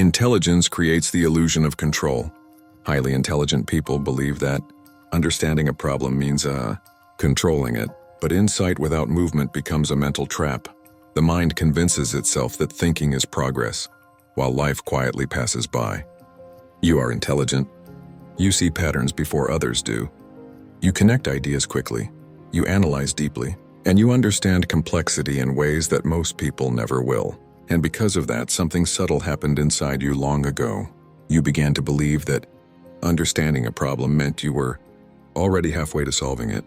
Intelligence creates the illusion of control. Highly intelligent people believe that understanding a problem means controlling it, but insight without movement becomes a mental trap. The mind convinces itself that thinking is progress, while life quietly passes by. You are intelligent. You see patterns before others do. You connect ideas quickly. You analyze deeply. And you understand complexity in ways that most people never will. And because of that, something subtle happened inside you long ago. You began to believe that understanding a problem meant you were already halfway to solving it.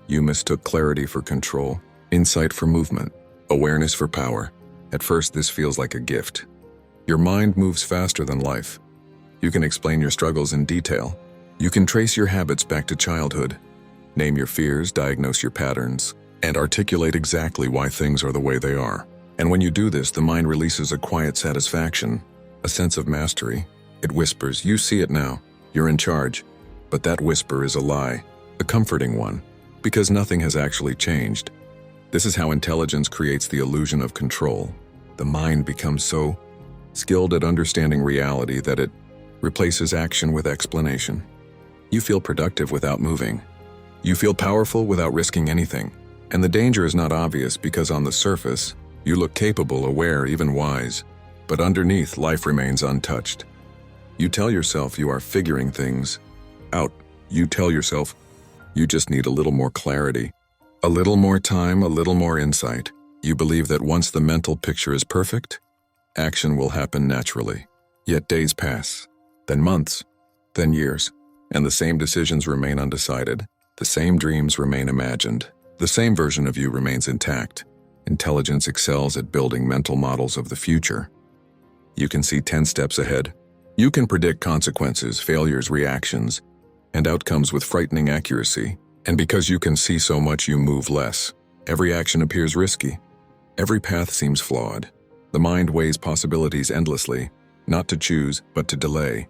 You mistook clarity for control, insight for movement, awareness for power. At first, this feels like a gift. Your mind moves faster than life. You can explain your struggles in detail. You can trace your habits back to childhood, name your fears, diagnose your patterns, and articulate exactly why things are the way they are. And when you do this, the mind releases a quiet satisfaction, a sense of mastery. It whispers, "You see it now. You're in charge." But that whisper is a lie, a comforting one, because nothing has actually changed. This is how intelligence creates the illusion of control. The mind becomes so skilled at understanding reality that it replaces action with explanation. You feel productive without moving. You feel powerful without risking anything. And the danger is not obvious because on the surface, you look capable, aware, even wise. But underneath, life remains untouched. You tell yourself you are figuring things out. You tell yourself you just need a little more clarity, a little more time, a little more insight. You believe that once the mental picture is perfect, action will happen naturally. Yet days pass, then months, then years, and the same decisions remain undecided. The same dreams remain imagined. The same version of you remains intact. Intelligence excels at building mental models of the future. You can see 10 steps ahead. You can predict consequences, failures, reactions, and outcomes with frightening accuracy. And because you can see so much, you move less. Every action appears risky. Every path seems flawed. The mind weighs possibilities endlessly, not to choose, but to delay.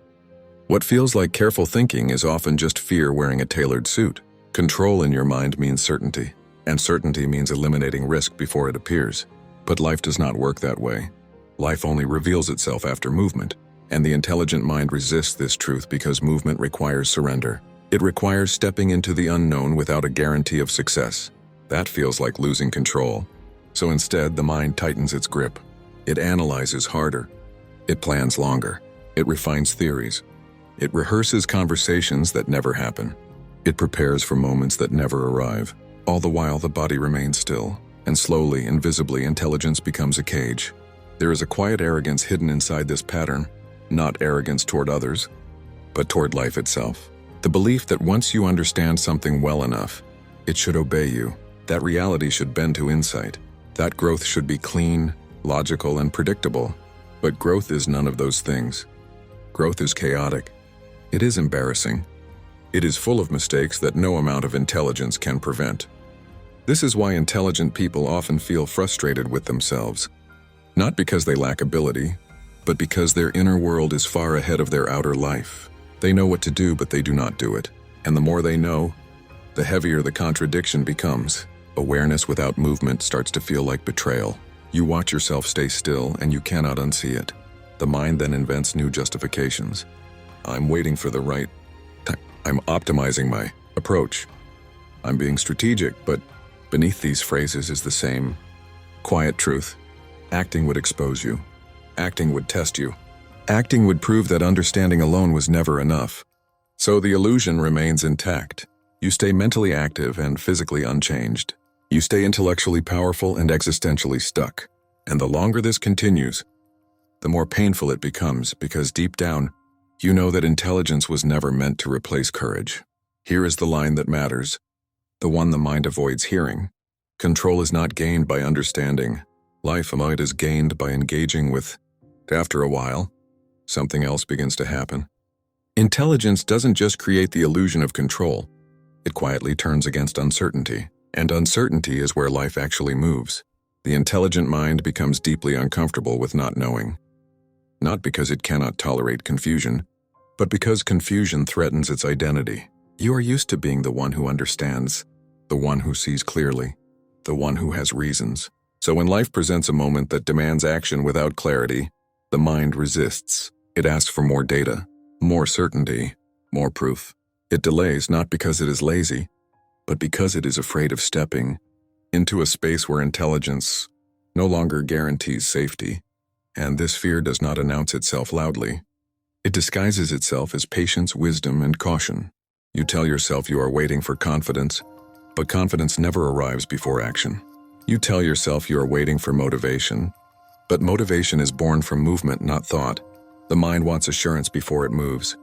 What feels like careful thinking is often just fear wearing a tailored suit. Control in your mind means certainty, and certainty means eliminating risk before it appears. But life does not work that way. Life only reveals itself after movement, and the intelligent mind resists this truth because movement requires surrender. It requires stepping into the unknown without a guarantee of success. That feels like losing control. So instead, the mind tightens its grip. It analyzes harder. It plans longer. It refines theories. It rehearses conversations that never happen. It prepares for moments that never arrive. All the while, the body remains still, and slowly, invisibly, intelligence becomes a cage. There is a quiet arrogance hidden inside this pattern, not arrogance toward others, but toward life itself. The belief that once you understand something well enough, it should obey you. That reality should bend to insight. That growth should be clean, logical, and predictable. But growth is none of those things. Growth is chaotic. It is embarrassing. It is full of mistakes that no amount of intelligence can prevent. This is why intelligent people often feel frustrated with themselves. Not because they lack ability, but because their inner world is far ahead of their outer life. They know what to do, but they do not do it. And the more they know, the heavier the contradiction becomes. Awareness without movement starts to feel like betrayal. You watch yourself stay still, and you cannot unsee it. The mind then invents new justifications. I'm waiting for the right time. I'm optimizing my approach. I'm being strategic, but beneath these phrases is the same quiet truth. Acting would expose you. Acting would test you. Acting would prove that understanding alone was never enough. So the illusion remains intact. You stay mentally active and physically unchanged. You stay intellectually powerful and existentially stuck. And the longer this continues, the more painful it becomes, because deep down, you know that intelligence was never meant to replace courage. Here is the line that matters, the one the mind avoids hearing. Control is not gained by understanding. Life is gained by engaging with. After a while, something else begins to happen. Intelligence doesn't just create the illusion of control. It quietly turns against uncertainty. And uncertainty is where life actually moves. The intelligent mind becomes deeply uncomfortable with not knowing. Not because it cannot tolerate confusion, but because confusion threatens its identity. You are used to being the one who understands, the one who sees clearly, the one who has reasons. So when life presents a moment that demands action without clarity, The mind resists. It asks for more data, more certainty, more proof. It delays not because it is lazy, but because it is afraid of stepping into a space where intelligence no longer guarantees safety. And this fear does not announce itself loudly. It disguises itself as patience, wisdom, and caution. You tell yourself you are waiting for confidence, but confidence never arrives before action. You tell yourself you are waiting for motivation, but motivation is born from movement, not thought. The mind wants assurance before it moves,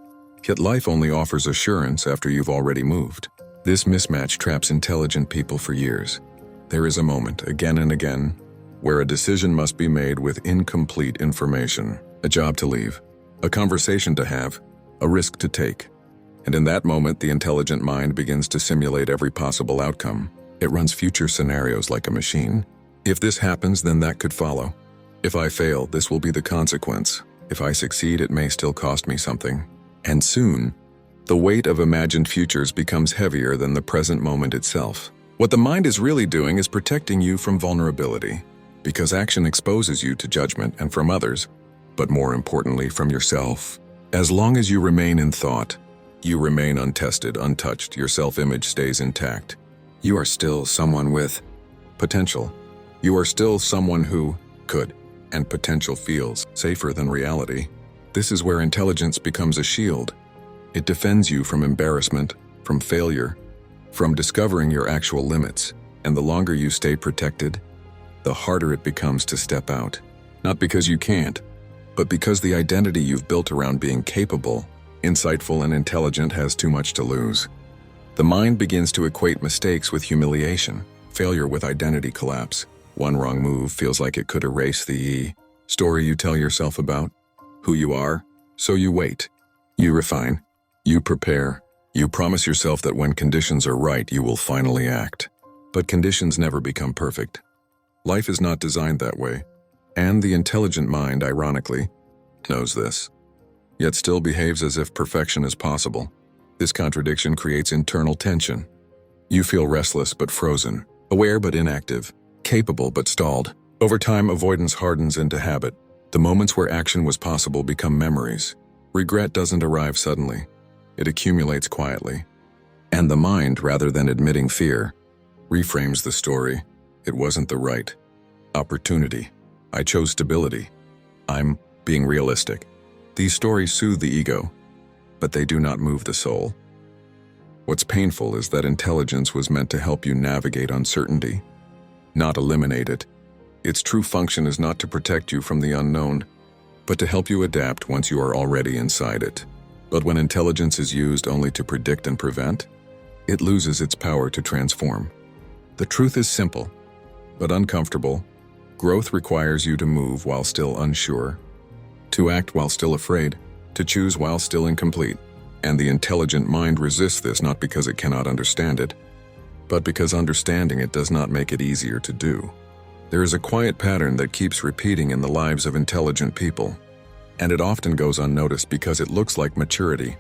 yet life only offers assurance after you've already moved. This mismatch traps intelligent people for years. There is a moment, again and again, where a decision must be made with incomplete information, a job to leave, a conversation to have, a risk to take. And in that moment, the intelligent mind begins to simulate every possible outcome. It runs future scenarios like a machine. If this happens, then that could follow. If I fail, this will be the consequence. If I succeed, it may still cost me something. And soon, the weight of imagined futures becomes heavier than the present moment itself. What the mind is really doing is protecting you from vulnerability, because action exposes you to judgment and from others, but more importantly, from yourself. As long as you remain in thought, you remain untested, untouched, your self-image stays intact. You are still someone with potential. You are still someone who could, and potential feels safer than reality. This is where intelligence becomes a shield. It defends you from embarrassment, from failure, from discovering your actual limits. And the longer you stay protected, the harder it becomes to step out. Not because you can't, but because the identity you've built around being capable, insightful, and intelligent has too much to lose. The mind begins to equate mistakes with humiliation, failure with identity collapse. One wrong move feels like it could erase the story you tell yourself about who you are. So you wait. You refine. You prepare. You promise yourself that when conditions are right, you will finally act. But conditions never become perfect. Life is not designed that way. And the intelligent mind, ironically, knows this, yet still behaves as if perfection is possible. This contradiction creates internal tension. You feel restless but frozen, aware but inactive, capable but stalled. Over time, avoidance hardens into habit. The moments where action was possible become memories. Regret doesn't arrive suddenly. It accumulates quietly. And the mind, rather than admitting fear, reframes the story. It wasn't the right opportunity. I chose stability. I'm being realistic. These stories soothe the ego, but they do not move the soul. What's painful is that intelligence was meant to help you navigate uncertainty, not eliminate it. Its true function is not to protect you from the unknown, but to help you adapt once you are already inside it. But when intelligence is used only to predict and prevent, it loses its power to transform. The truth is simple, but uncomfortable. Growth requires you to move while still unsure, to act while still afraid, to choose while still incomplete. And the intelligent mind resists this not because it cannot understand it, but because understanding it does not make it easier to do. There is a quiet pattern that keeps repeating in the lives of intelligent people, and it often goes unnoticed because it looks like maturity,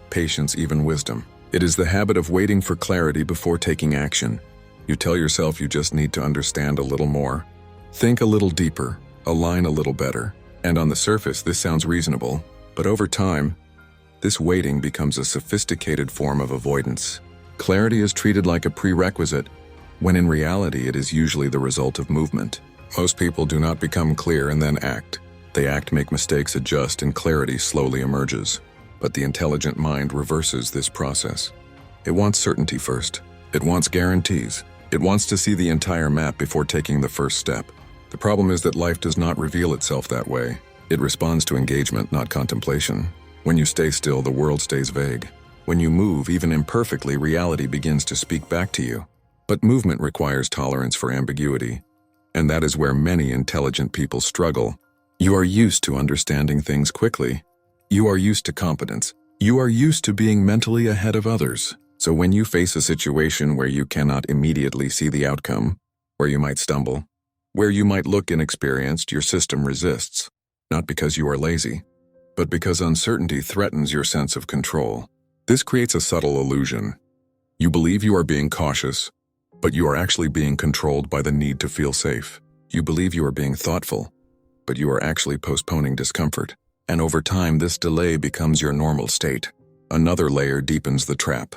patience, even wisdom. It is the habit of waiting for clarity before taking action. You tell yourself you just need to understand a little more, think a little deeper, align a little better. And on the surface, this sounds reasonable, but over time, this waiting becomes a sophisticated form of avoidance. Clarity is treated like a prerequisite, when in reality it is usually the result of movement. Most people do not become clear and then act. They act, make mistakes, adjust, and clarity slowly emerges. But the intelligent mind reverses this process. It wants certainty first. It wants guarantees. It wants to see the entire map before taking the first step. The problem is that life does not reveal itself that way. It responds to engagement, not contemplation. When you stay still, the world stays vague. When you move, even imperfectly, reality begins to speak back to you. But movement requires tolerance for ambiguity, and that is where many intelligent people struggle. You are used to understanding things quickly. You are used to competence. You are used to being mentally ahead of others. So when you face a situation where you cannot immediately see the outcome, where you might stumble, where you might look inexperienced, your system resists, not because you are lazy, but because uncertainty threatens your sense of control. This creates a subtle illusion. You believe you are being cautious, but you are actually being controlled by the need to feel safe. You believe you are being thoughtful, but you are actually postponing discomfort. And over time, this delay becomes your normal state. Another layer deepens the trap.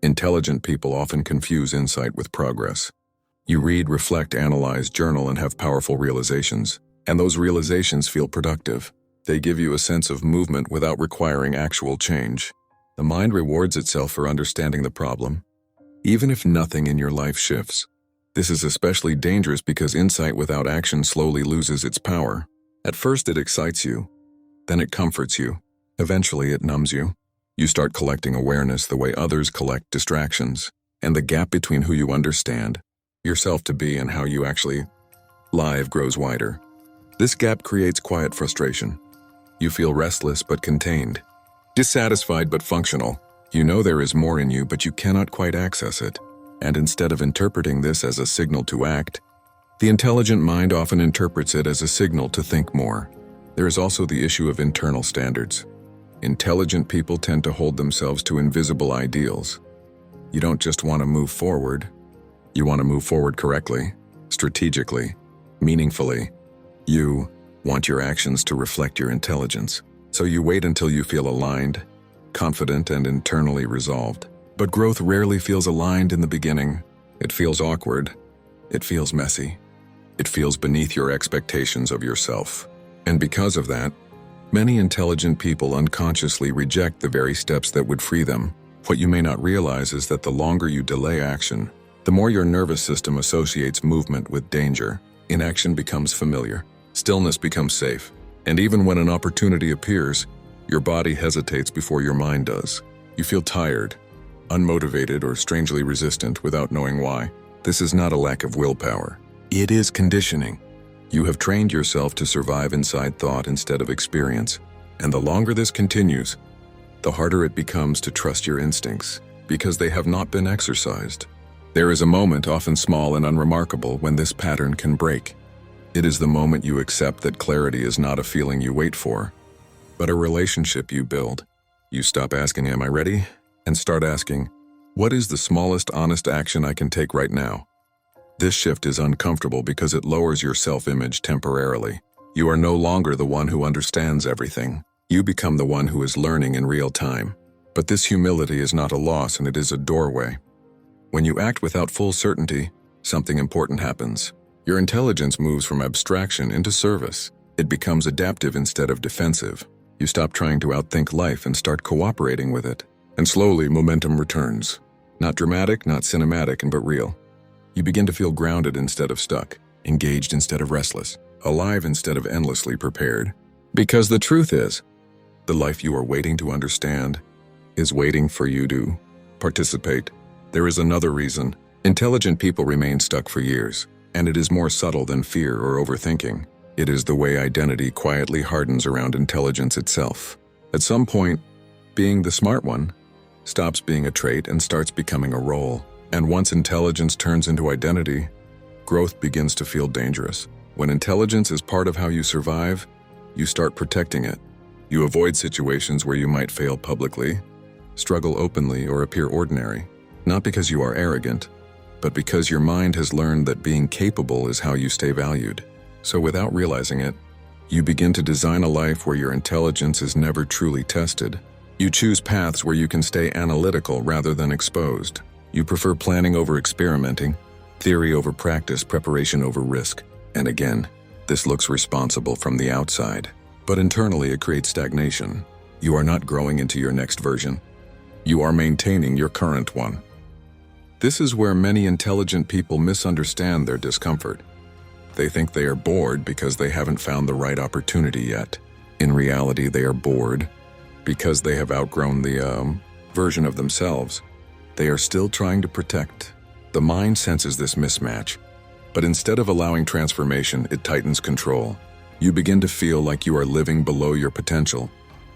Intelligent people often confuse insight with progress. You read, reflect, analyze, journal, and have powerful realizations. And those realizations feel productive. They give you a sense of movement without requiring actual change. The mind rewards itself for understanding the problem, even if nothing in your life shifts. This is especially dangerous because insight without action slowly loses its power. At first it excites you, then it comforts you. Eventually it numbs you. You start collecting awareness the way others collect distractions, and the gap between who you understand yourself to be and how you actually live grows wider. This gap creates quiet frustration. You feel restless but contained, dissatisfied but functional. You know there is more in you, but you cannot quite access it. And instead of interpreting this as a signal to act, the intelligent mind often interprets it as a signal to think more. There is also the issue of internal standards. Intelligent people tend to hold themselves to invisible ideals. You don't just want to move forward. You want to move forward correctly, strategically, meaningfully. You want your actions to reflect your intelligence. So you wait until you feel aligned, confident, and internally resolved. But growth rarely feels aligned in the beginning. It feels awkward. It feels messy. It feels beneath your expectations of yourself. And because of that, many intelligent people unconsciously reject the very steps that would free them. What you may not realize is that the longer you delay action, the more your nervous system associates movement with danger. Inaction becomes familiar. Stillness becomes safe. And even when an opportunity appears, your body hesitates before your mind does. You feel tired, unmotivated, or strangely resistant without knowing why. This is not a lack of willpower. It is conditioning. You have trained yourself to survive inside thought instead of experience. And the longer this continues, the harder it becomes to trust your instincts, because they have not been exercised. There is a moment, often small and unremarkable, when this pattern can break. It is the moment you accept that clarity is not a feeling you wait for, but a relationship you build. You stop asking, "Am I ready?" and start asking, "What is the smallest honest action I can take right now?" This shift is uncomfortable because it lowers your self-image temporarily. You are no longer the one who understands everything. You become the one who is learning in real time. But this humility is not a loss, and it is a doorway. When you act without full certainty, something important happens. Your intelligence moves from abstraction into service. It becomes adaptive instead of defensive. You stop trying to outthink life and start cooperating with it. And slowly, momentum returns. Not dramatic, not cinematic, but real. You begin to feel grounded instead of stuck, engaged instead of restless, alive instead of endlessly prepared. Because the truth is, the life you are waiting to understand is waiting for you to participate. There is another reason. Intelligent people remain stuck for years, and it is more subtle than fear or overthinking. It is the way identity quietly hardens around intelligence itself. At some point, being the smart one stops being a trait and starts becoming a role. And once intelligence turns into identity, growth begins to feel dangerous. When intelligence is part of how you survive, you start protecting it. You avoid situations where you might fail publicly, struggle openly, or appear ordinary. Not because you are arrogant, but because your mind has learned that being capable is how you stay valued. So without realizing it, you begin to design a life where your intelligence is never truly tested. You choose paths where you can stay analytical rather than exposed. You prefer planning over experimenting, theory over practice, preparation over risk. And again, this looks responsible from the outside, but internally it creates stagnation. You are not growing into your next version. You are maintaining your current one. This is where many intelligent people misunderstand their discomfort. They think they are bored because they haven't found the right opportunity yet. In reality, they are bored because they have outgrown the version of themselves they are still trying to protect. The mind senses this mismatch, but instead of allowing transformation, it tightens control. You begin to feel like you are living below your potential,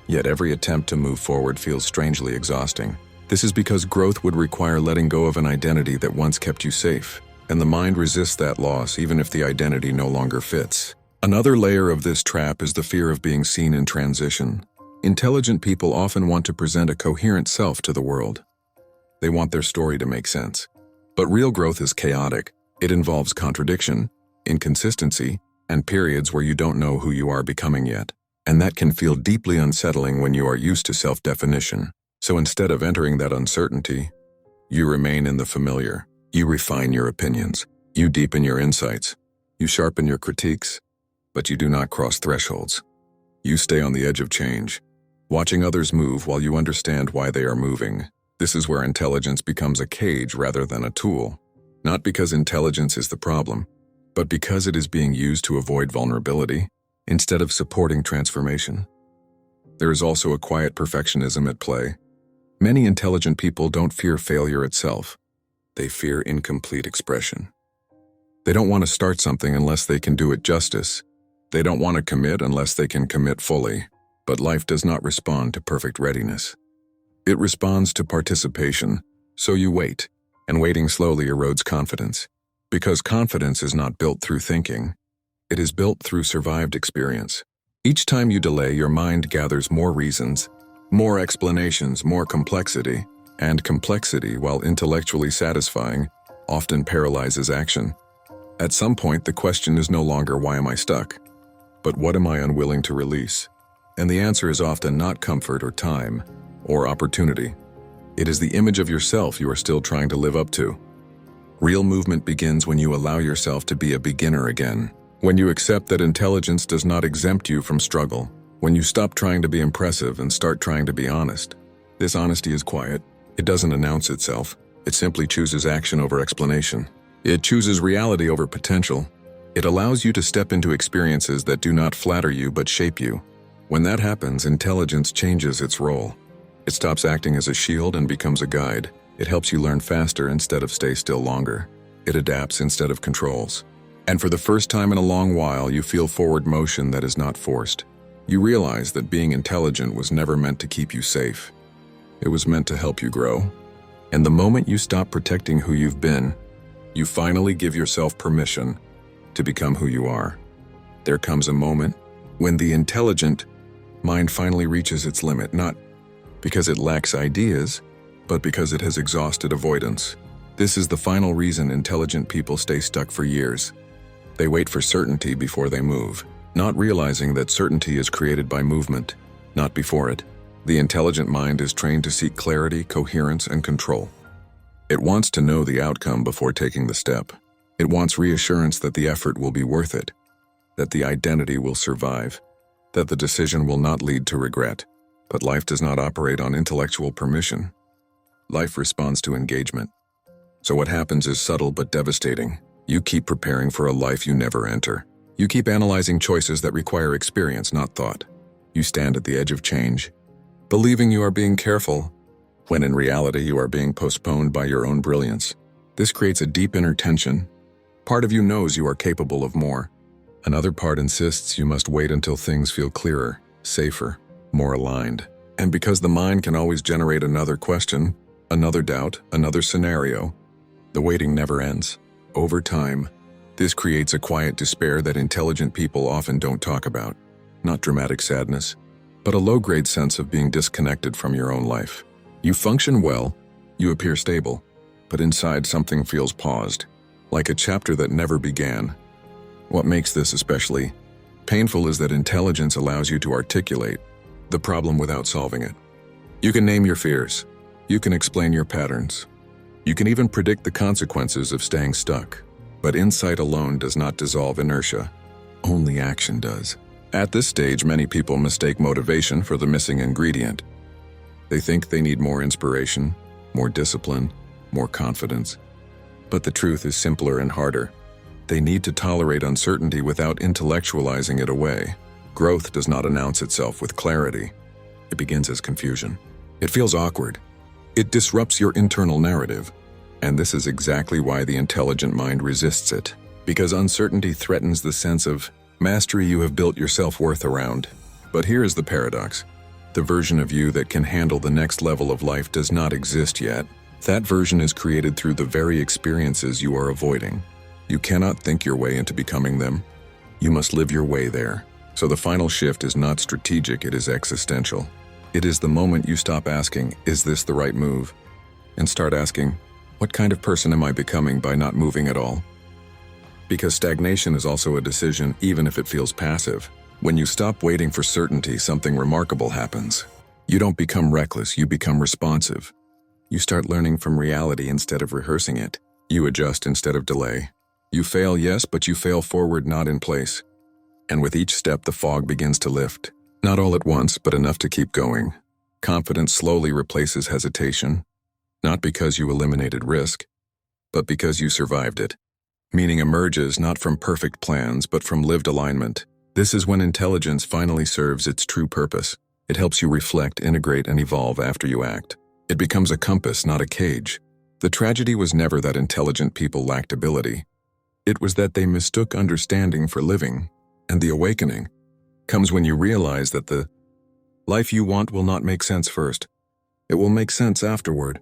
yet every attempt to move forward feels strangely exhausting. This is because growth would require letting go of an identity that once kept you safe, and the mind resists that loss even if the identity no longer fits. Another layer of this trap is the fear of being seen in transition. Intelligent people often want to present a coherent self to the world. They want their story to make sense. But real growth is chaotic. It involves contradiction, inconsistency, and periods where you don't know who you are becoming yet. And that can feel deeply unsettling when you are used to self-definition. So instead of entering that uncertainty, you remain in the familiar. You refine your opinions. You deepen your insights. You sharpen your critiques, but you do not cross thresholds. You stay on the edge of change, watching others move while you understand why they are moving. This is where intelligence becomes a cage rather than a tool. Not because intelligence is the problem, but because it is being used to avoid vulnerability instead of supporting transformation. There is also a quiet perfectionism at play. Many intelligent people don't fear failure itself. They fear incomplete expression. They don't want to start something unless they can do it justice. They don't want to commit unless they can commit fully. But life does not respond to perfect readiness. It responds to participation, so you wait, and waiting slowly erodes confidence. Because confidence is not built through thinking, it is built through survived experience. Each time you delay, your mind gathers more reasons, more explanations, more complexity, and complexity, while intellectually satisfying, often paralyzes action. At some point, the question is no longer why am I stuck, but what am I unwilling to release? And the answer is often not comfort or time or opportunity. It is the image of yourself you are still trying to live up to. Real movement begins when you allow yourself to be a beginner again. When you accept that intelligence does not exempt you from struggle. When you stop trying to be impressive and start trying to be honest. This honesty is quiet. It doesn't announce itself. It simply chooses action over explanation. It chooses reality over potential. It allows you to step into experiences that do not flatter you but shape you. When that happens, intelligence changes its role. It stops acting as a shield and becomes a guide. It helps you learn faster instead of stay still longer. It adapts instead of controls. And for the first time in a long while, you feel forward motion that is not forced. You realize that being intelligent was never meant to keep you safe. It was meant to help you grow. And the moment you stop protecting who you've been, you finally give yourself permission to become who you are. There comes a moment when the intelligent mind finally reaches its limit, not because it lacks ideas, but because it has exhausted avoidance. This is the final reason intelligent people stay stuck for years. They wait for certainty before they move, not realizing that certainty is created by movement, not before it. The intelligent mind is trained to seek clarity, coherence, and control. It wants to know the outcome before taking the step. It wants reassurance that the effort will be worth it, that the identity will survive, that the decision will not lead to regret. But life does not operate on intellectual permission. Life responds to engagement. So what happens is subtle but devastating. You keep preparing for a life you never enter. You keep analyzing choices that require experience, not thought. You stand at the edge of change, believing you are being careful, when in reality you are being postponed by your own brilliance. This creates a deep inner tension. Part of you knows you are capable of more. Another part insists you must wait until things feel clearer, safer, more aligned. And because the mind can always generate another question, another doubt, another scenario, the waiting never ends. Over time, this creates a quiet despair that intelligent people often don't talk about. Not dramatic sadness, but a low-grade sense of being disconnected from your own life. You function well, you appear stable, but inside something feels paused, like a chapter that never began. What makes this especially painful is that intelligence allows you to articulate the problem without solving it. You can name your fears. You can explain your patterns. You can even predict the consequences of staying stuck. But insight alone does not dissolve inertia. Only action does. At this stage, many people mistake motivation for the missing ingredient. They think they need more inspiration, more discipline, more confidence. But the truth is simpler and harder. They need to tolerate uncertainty without intellectualizing it away. Growth does not announce itself with clarity. It begins as confusion. It feels awkward. It disrupts your internal narrative. And this is exactly why the intelligent mind resists it. Because uncertainty threatens the sense of mastery you have built your self-worth around. But here is the paradox. The version of you that can handle the next level of life does not exist yet. That version is created through the very experiences you are avoiding. You cannot think your way into becoming them. You must live your way there. So the final shift is not strategic, it is existential. It is the moment you stop asking, is this the right move? And start asking, what kind of person am I becoming by not moving at all? Because stagnation is also a decision, even if it feels passive. When you stop waiting for certainty, something remarkable happens. You don't become reckless, you become responsive. You start learning from reality instead of rehearsing it. You adjust instead of delay. You fail, yes, but you fail forward, not in place. And with each step, the fog begins to lift. Not all at once, but enough to keep going. Confidence slowly replaces hesitation, not because you eliminated risk, but because you survived it. Meaning emerges not from perfect plans, but from lived alignment. This is when intelligence finally serves its true purpose. It helps you reflect, integrate, and evolve after you act. It becomes a compass, not a cage. The tragedy was never that intelligent people lacked ability. It was that they mistook understanding for living. And the awakening comes when you realize that the life you want will not make sense first. It will make sense afterward.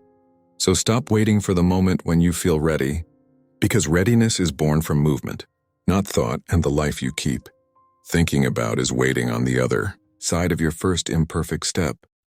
So stop waiting for the moment when you feel ready, because readiness is born from movement, not thought, and the life you keep thinking about is waiting on the other side of your first imperfect step.